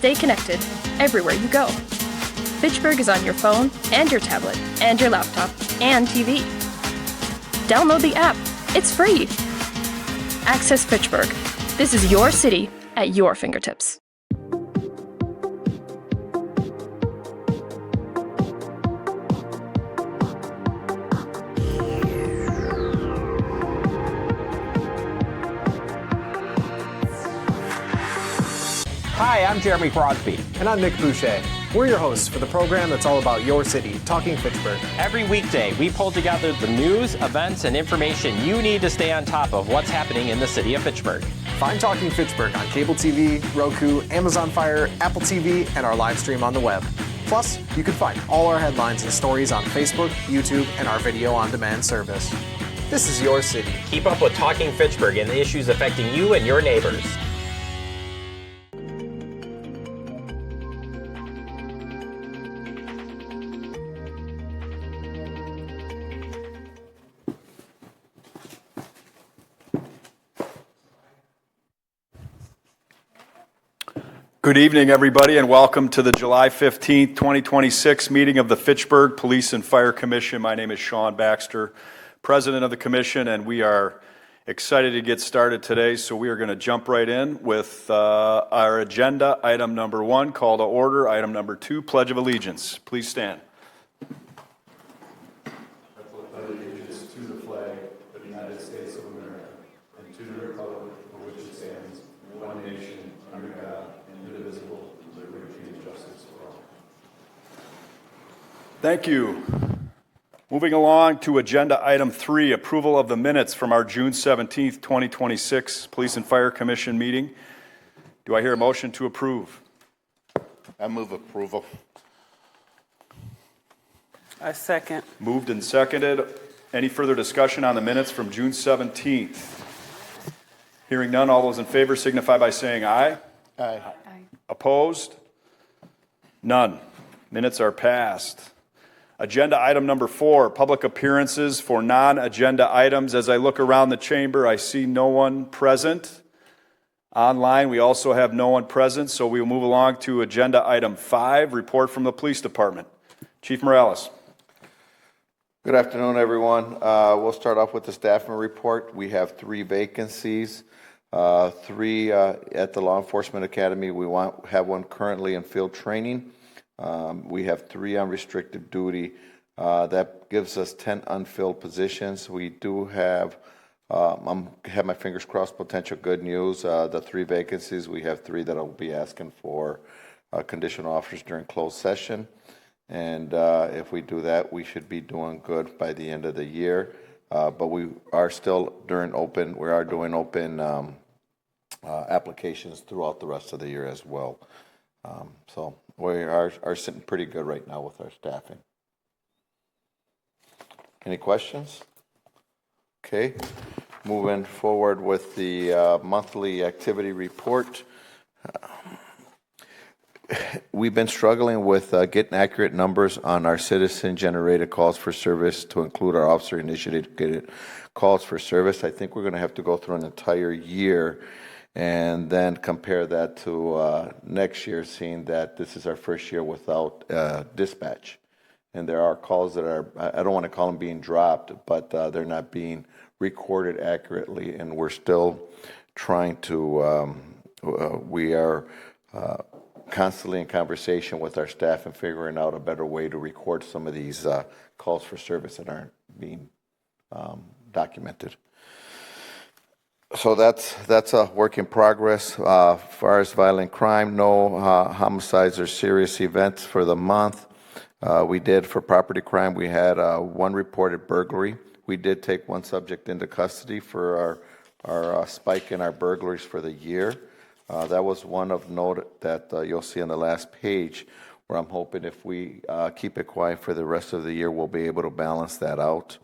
stay connected everywhere you go. Fitchburg is on your phone and your tablet and your laptop and TV. Download the app. It's free. Access Fitchburg. This is your city at your fingertips. Hi, I'm Jeremy Crosby. And I'm Nick Boucher. We're your hosts for the program that's all about your city, Talking Fitchburg. Every weekday, we pull together the news, events, and information you need to stay on top of what's happening in the city of Fitchburg. Find Talking Fitchburg on cable TV, Roku, Amazon Fire, Apple TV, and our live stream on the web. Plus, you can find all our headlines and stories on Facebook, YouTube, and our video on demand service. This is your city. Keep up with Talking Fitchburg and the issues affecting you and your neighbors. Good evening, everybody, and welcome to the July 15th, 2026 meeting of the Fitchburg Police and Fire Commission. My name is Sean Baxter, President of the Commission, and we are excited to get started today. So we are going to jump right in with our agenda. Item number 1, call to order. Item number 2, Pledge of Allegiance. Please stand. Allegiance to the flag of the United States of America and to the republic for which it stands, one nation, under God, indivisible, with liberty and justice for all. Thank you. Moving along to agenda item 3, approval of the minutes from our June 17th, 2026 Police and Fire Commission meeting. Do I hear a motion to approve? I move approval. I second. Moved and seconded. Any further discussion on the minutes from June 17th? Hearing none, all those in favor signify by saying aye. Aye. Opposed? None. Minutes are passed. Agenda item number 4, public appearances for non-agenda items. As I look around the chamber, I see no one present. Online, we also have no one present, so we will move along to agenda item 5, report from the police department. Chief Morales. Good afternoon, everyone. We'll start off with the staffing report. We have 3 vacancies, 3 at the Law Enforcement Academy. We have 1 currently in field training. We have 3 on restricted duty. That gives us 10 unfilled positions. We do have, have my fingers crossed, potential good news. The 3 vacancies, we have 3 that will be asking for conditional officers during closed session. And if we do that, we should be doing good by the end of the year. But we are still doing open applications throughout the rest of the year as well. So we are sitting pretty good right now with our staffing. Any questions? Okay, moving forward with the monthly activity report. We've been struggling with getting accurate numbers on our citizen-generated calls for service to include our officer-initiated calls for service. I think we're going to have to go through an entire year and then compare that to next year, seeing that this is our first year without dispatch. And there are calls that are, I don't want to call them being dropped, but they're not being recorded accurately, and we're still trying to, we are constantly in conversation with our staff and figuring out a better way to record some of these calls for service that aren't being documented. So that's a work in progress. As far as violent crime, no homicides or serious events for the month. We did for property crime, we had 1 reported burglary. We did take 1 subject into custody for our spike in our burglaries for the year. That was one of note that you'll see on the last page, where I'm hoping if we keep it quiet for the rest of the year, we'll be able to balance that out.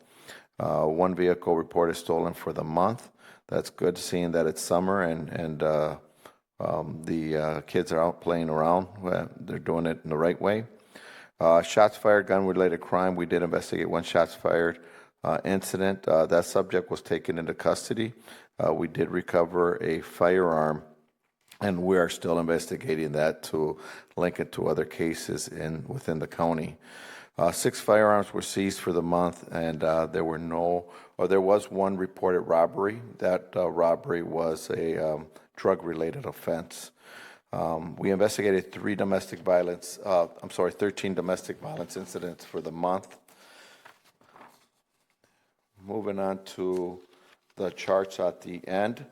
1 vehicle reported stolen for the month. That's good, seeing that it's summer and the kids are out playing around. They're doing it in the right way. Shots fired, gun-related crime. We did investigate 1 shots fired incident. That subject was taken into custody. We did recover a firearm and we are still investigating that to link it to other cases within the county. 6 firearms were seized for the month, and there was one reported robbery. That robbery was a drug-related offense. We investigated 13 domestic violence incidents for the month. Moving on to the charts at the end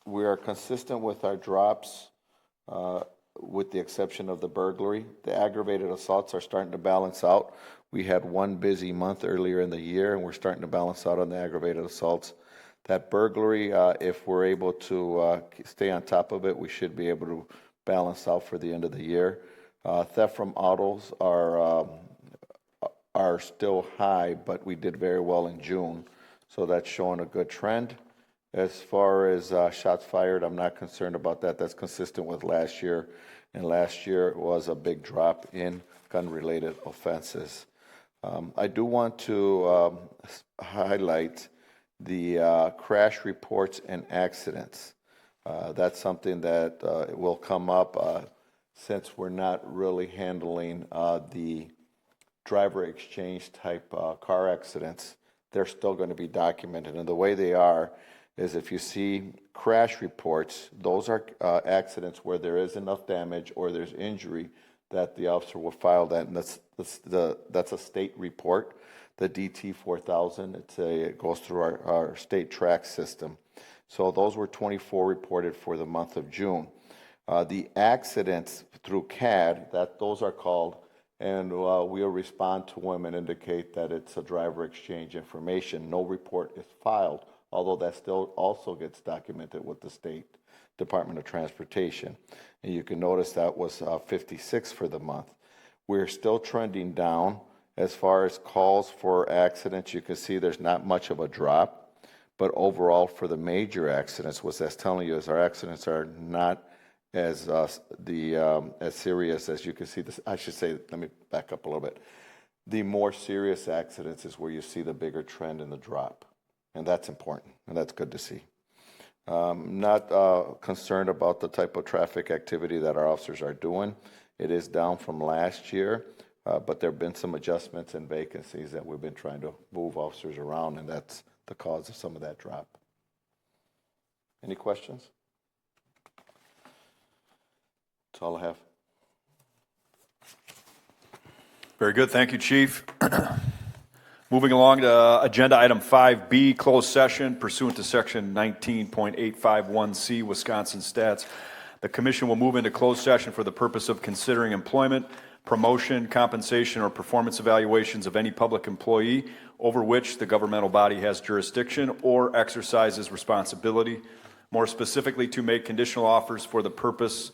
we are consistent with our drops, with the exception of the burglary. The aggravated assaults are starting to balance out. We had one busy month earlier in the year, and we're starting to balance out on the aggravated assaults. That burglary, if we're able to stay on top of it, we should be able to balance out for the end of the year. Theft from autos are still high, but we did very well in June, so that's showing a good trend. As far as shots fired, I'm not concerned about that. That's consistent with last year, and last year was a big drop in gun-related offenses. I do want to highlight the crash reports and accidents. That's something that will come up since we're not really handling the driver exchange type car accidents. They're still going to be documented, and the way they are is if you see crash reports, those are accidents where there is enough damage or there's injury that the officer will file that, and that's a state report, the DT 4000. It goes through our state track system. So those were 24 reported for the month of June. The accidents through CAD, those are called, and we'll respond to them and indicate that it's a driver exchange information. No report is filed, although that still also gets documented with the State Department of Transportation. And you can notice that was 56 for the month. We're still trending down. As far as calls for accidents, you can see there's not much of a drop. But overall, for the major accidents, what that's telling you is our accidents are not as serious as you can see. This, I should say, let me back up a little bit. The more serious accidents is where you see the bigger trend in the drop. And that's important, and that's good to see. Not concerned about the type of traffic activity that our officers are doing. It is down from last year, but there have been some adjustments and vacancies that we've been trying to move officers around, and that's the cause of some of that drop. Any questions? That's all I have. Very good. Thank you, Chief. Moving along to agenda item 5B, closed session pursuant to section 19.851C Wisconsin Stats. The commission will move into closed session for the purpose of considering employment, promotion, compensation, or performance evaluations of any public employee over which the governmental body has jurisdiction or exercises responsibility, more specifically to make conditional offers for the purpose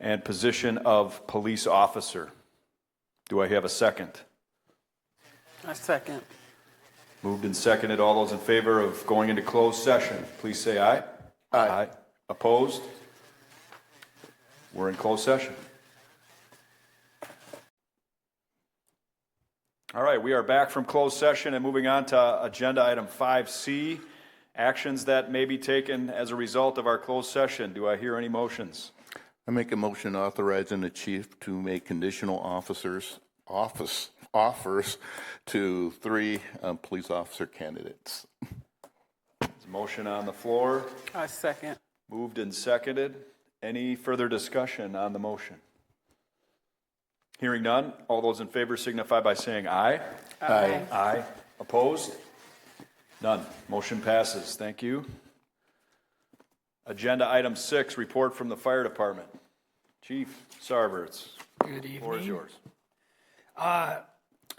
and position of police officer. Do I have a second? I second. Moved and seconded. All those in favor of going into closed session, please say aye. Aye. Opposed? We're in closed session. All right, we are back from closed session and moving on to agenda item 5C, actions that may be taken as a result of our closed session. Do I hear any motions? I make a motion authorizing the chief to make conditional offers to 3 police officer candidates. There's a motion on the floor. I second. Moved and seconded. Any further discussion on the motion? Hearing none, all those in favor signify by saying aye. Aye. Aye. Opposed? None. Motion passes. Thank you. Agenda item 6, report from the fire department. Chief Sarverts. Good evening. The floor is yours.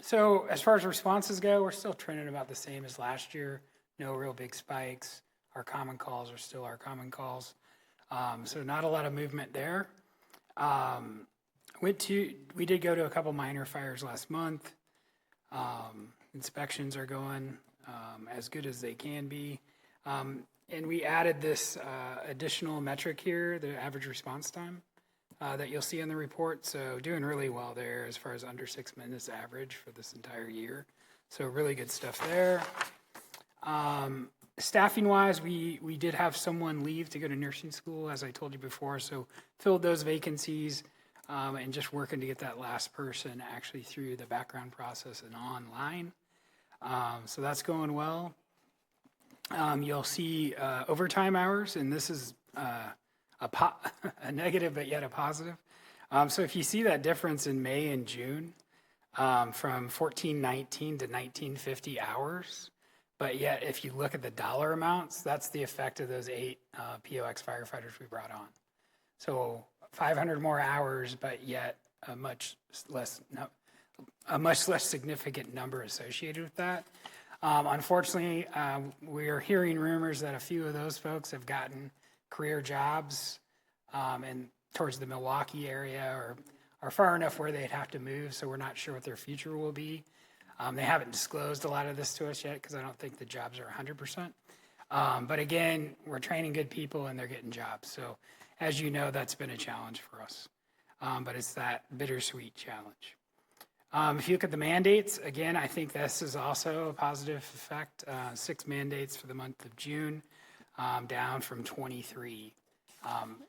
So as far as responses go, we're still trending about the same as last year. No real big spikes. Our common calls are still our common calls. So not a lot of movement there. We did go to a couple minor fires last month. Inspections are going as good as they can be. And we added this additional metric here, the average response time, that you'll see in the report. So doing really well there as far as under 6 minutes average for this entire year. So really good stuff there. Staffing wise, we did have someone leave to go to nursing school, as I told you before, so filled those vacancies and just working to get that last person actually through the background process and online. So that's going well. You'll see overtime hours, and this is a negative, but yet a positive. So if you see that difference in May and June from 1419 to 1950 hours, but yet if you look at the dollar amounts, that's the effect of those 8 POX firefighters we brought on. So 500 more hours, but yet a much less significant number associated with that. Unfortunately, we are hearing rumors that a few of those folks have gotten career jobs and towards the Milwaukee area or are far enough where they'd have to move, so we're not sure what their future will be. They haven't disclosed a lot of this to us yet because I don't think the jobs are 100%. But again, we're training good people and they're getting jobs. So as you know, that's been a challenge for us. But it's that bittersweet challenge. If you look at the mandates, again, I think this is also a positive effect. 6 mandates for the month of June, down from 23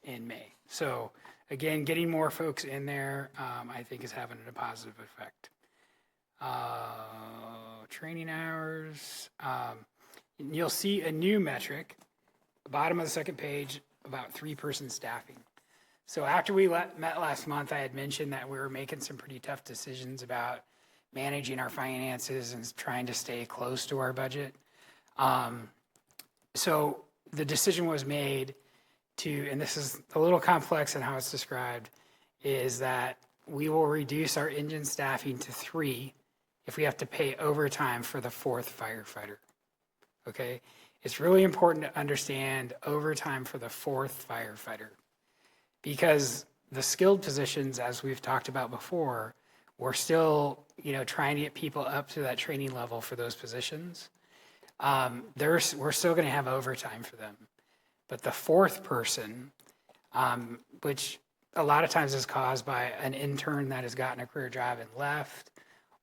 in May. So again, getting more folks in there, I think is having a positive effect. Training hours. You'll see a new metric, bottom of the second page, about 3-person staffing. So after we met last month, I had mentioned that we were making some pretty tough decisions about managing our finances and trying to stay close to our budget. So the decision was made to, and this is a little complex in how it's described, is that we will reduce our engine staffing to 3 if we have to pay overtime for the 4th firefighter. Okay? It's really important to understand overtime for the 4th firefighter, because the skilled positions, as we've talked about before, we're still, trying to get people up to that training level for those positions. We're still going to have overtime for them. But the 4th person, which a lot of times is caused by an intern that has gotten a career job and left,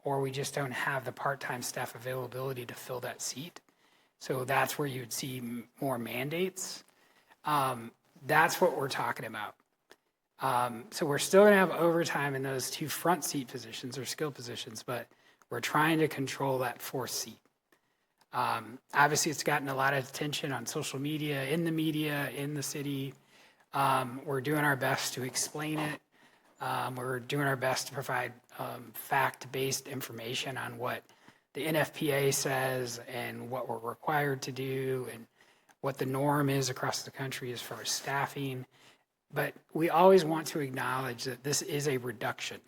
or we just don't have the part-time staff availability to fill that seat. So that's where you'd see more mandates. That's what we're talking about. So we're still going to have overtime in those 2 front seat positions or skill positions, but we're trying to control that 4th seat. Obviously, it's gotten a lot of attention on social media, in the city. We're doing our best to explain it. We're doing our best to provide fact-based information on what the NFPA says and what we're required to do and what the norm is across the country as far as staffing. But we always want to acknowledge that this is a reduction.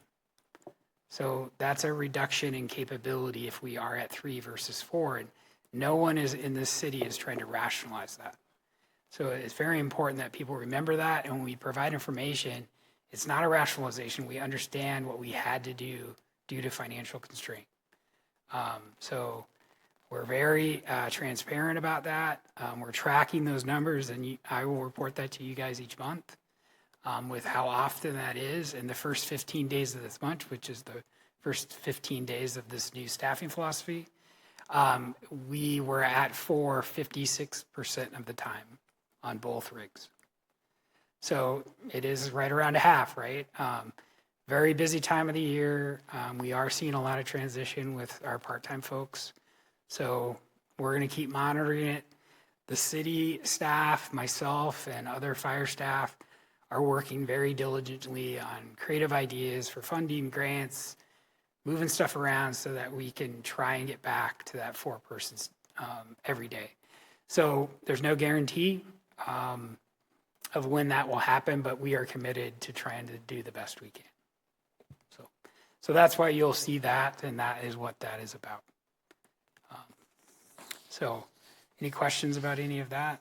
So that's a reduction in capability if we are at 3 versus 4. And no one in this city is trying to rationalize that. So it's very important that people remember that. And when we provide information, it's not a rationalization. We understand what we had to do due to financial constraint. So we're very transparent about that. We're tracking those numbers, and I will report that to you guys each month with how often that is. In the first 15 days of this month, which is the first 15 days of this new staffing philosophy, we were at 56% of the time on both rigs. So it is right around a half, right? Very busy time of the year. We are seeing a lot of transition with our part-time folks. So we're going to keep monitoring it. The city staff, myself, and other fire staff are working very diligently on creative ideas for funding, grants, moving stuff around so that we can try and get back to that 4 persons every day. So there's no guarantee of when that will happen, but we are committed to trying to do the best we can. So that's why you'll see that, and that is what that is about. So any questions about any of that?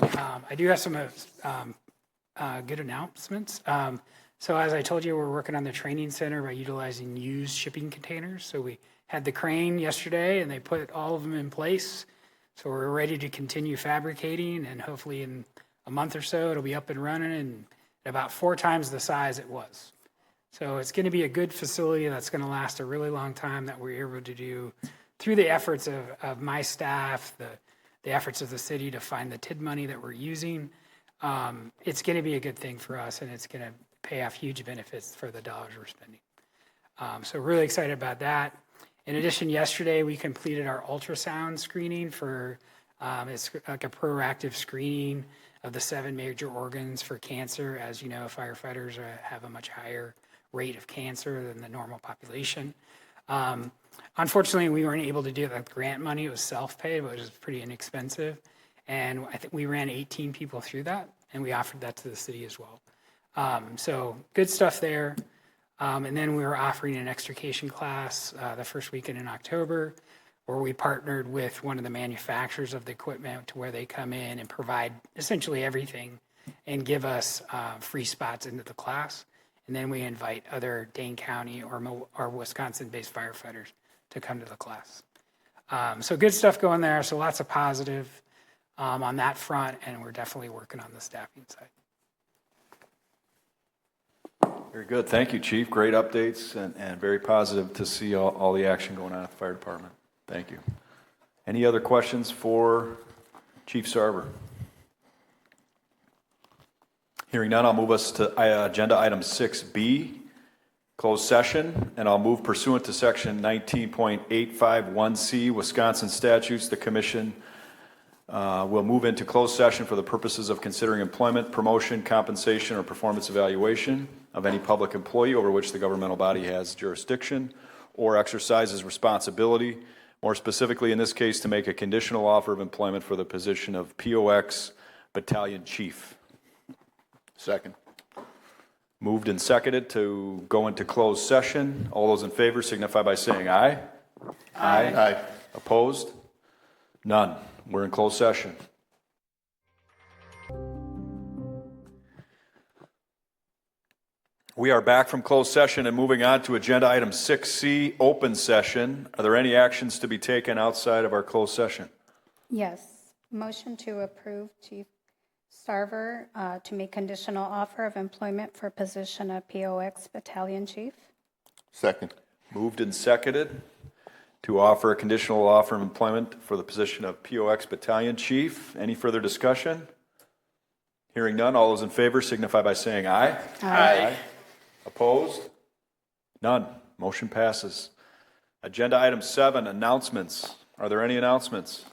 I do have some good announcements. So as I told you, we're working on the training center by utilizing used shipping containers. So we had the crane yesterday, and they put all of them in place. So we're ready to continue fabricating, and hopefully in a month or so, it'll be up and running and about 4 times the size it was. So it's going to be a good facility that's going to last a really long time, that we're able to do through the efforts of my staff, the efforts of the city to find the TID money that we're using, it's going to be a good thing for us, and it's going to pay off huge benefits for the dollars we're spending. So really excited about that. In addition, yesterday we completed our ultrasound screening for, it's like a proactive screening of the 7 major organs for cancer. As you know, firefighters have a much higher rate of cancer than the normal population. Unfortunately, we weren't able to do it with grant money. It was self-paid, which is pretty inexpensive. And I think we ran 18 people through that, and we offered that to the city as well. So good stuff there. And then we were offering an extrication class the first weekend in October, where we partnered with one of the manufacturers of the equipment to where they come in and provide essentially everything and give us free spots into the class. And then we invite other Dane County or Wisconsin-based firefighters to come to the class. So good stuff going there. So lots of positive on that front, and we're definitely working on the staffing side. Very good. Thank you, Chief. Great updates and very positive to see all the action going on at the fire department. Thank you. Any other questions for Chief Sarver? Hearing none, I'll move us to agenda item 6B, closed session, and I'll move pursuant to section 19.851C Wisconsin statutes. The commission will move into closed session for the purposes of considering employment, promotion, compensation, or performance evaluation of any public employee over which the governmental body has jurisdiction or exercises responsibility. More specifically, in this case, to make a conditional offer of employment for the position of POX Battalion Chief. Second. Moved and seconded to go into closed session. All those in favor signify by saying aye. Aye. Aye. Opposed? None. We're in closed session. We are back from closed session and moving on to agenda item 6C, open session. Are there any actions to be taken outside of our closed session? Yes. Motion to approve Chief Sarver to make conditional offer of employment for position of POX Battalion Chief. Second. Moved and seconded to offer a conditional offer of employment for the position of POX Battalion Chief. Any further discussion? Hearing none, all those in favor signify by saying aye. Aye. Opposed? None. Motion passes. Agenda item 7, announcements. Are there any announcements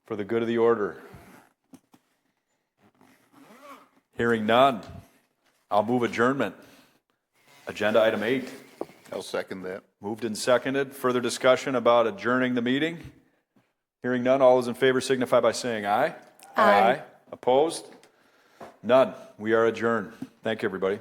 for the good of the order? Hearing none, I'll move adjournment. Agenda item 8. I'll second that. Moved and seconded. Further discussion about adjourning the meeting? Hearing none, all those in favor signify by saying aye. Aye. Opposed? None. We are adjourned. Thank you, everybody.